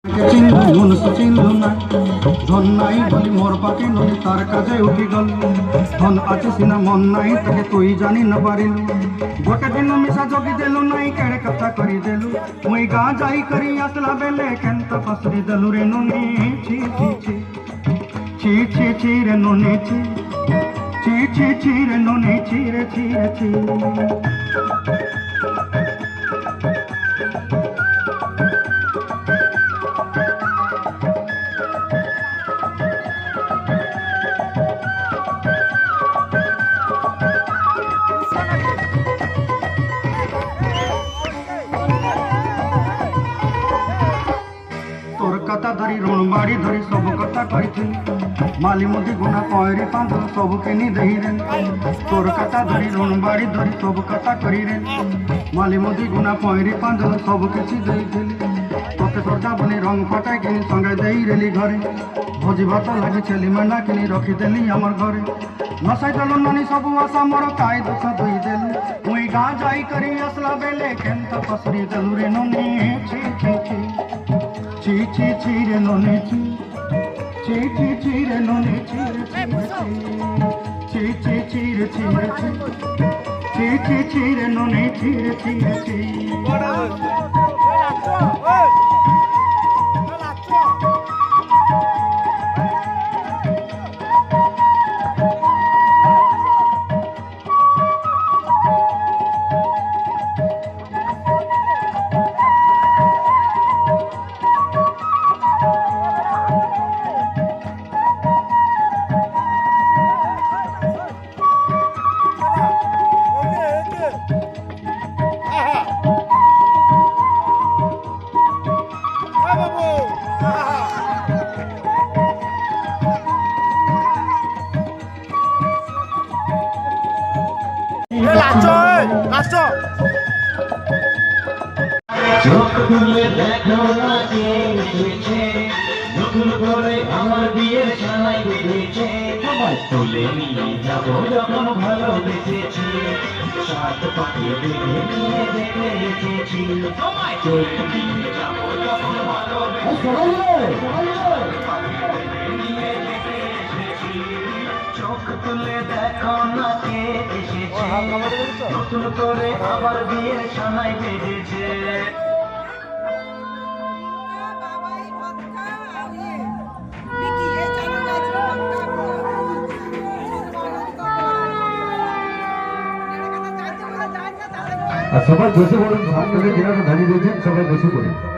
চিনলু মনুষ্য চিনলু না ধন নাই বলি মোর পাকে নদী তার কাজে উঠি গল ধন আছে সিনা মন নাই তাকে তুই জানি না পারিলু গোটে দিন মিশা জগি দেলু নাই কেড়ে কথা করি দেলু মুই গাঁ যাই করি আসলা বেলে কেন্ত পসরি দেলু রে নুনি ছি ছি ছি ছি ছি ছি রে নুনি ছি ছি ছি ছি রে নুনি ছি রে ছি রে ছি কথা ধরি ঋণ বাড়ি ধরি সব কথা কইছিলি মালি মুদি গুনা পয়রি পাঁদল সবু কিনি দেই রে তোর কথা ধরি ঋণ বাড়ি ধরি সব কথা করি রে মালি মুদি গুনা পয়রি পাঁদল সবু কিছু ଦେଇଥିଲି তোকে সর্দা বনি রং ফটাই কিনি সঙ্গে দেই রেলি ঘরে ভোজি ভাত লাগি ছেলি মেন্ডা কিনি রখিদেলি আমার ঘরে নসাই দেলু নানি সবু আশা মোর কাই দুঃখ ধুই দেলু মুই গাঁ যাই করি আসলা বেলে কেন্ত পসরি দেলু রে নুনি ছি ছি ছি ছি ছি ছি রে নুনি ছি ছি ছি ছি রে নুনি ছি রে ছি ছি ছি রে ছি রে ছি ছি ছি ছি রে নুনি ছি রে ছি রে ছি চোখ খুলে দেখো না কে এসেছে নতুন করে আমার বিয়ের সানাই বেঁধেছে সবাই তুলে নিয়ে যাবো যখন ভালোবেসেছি সাত পাকে বেঁধে নিয়ে দেখে এসেছি সবাই তুলে নিয়ে যাবো যখন চোখ তুলে দেখো না কে এসেছে নতুন করে আবার বিয়ের সানাই বেঁধেছে সবাই বসে পড়ুন, সামনে যেটা দাঁড়িয়ে রয়েছেন সবাই বসে পড়ুন।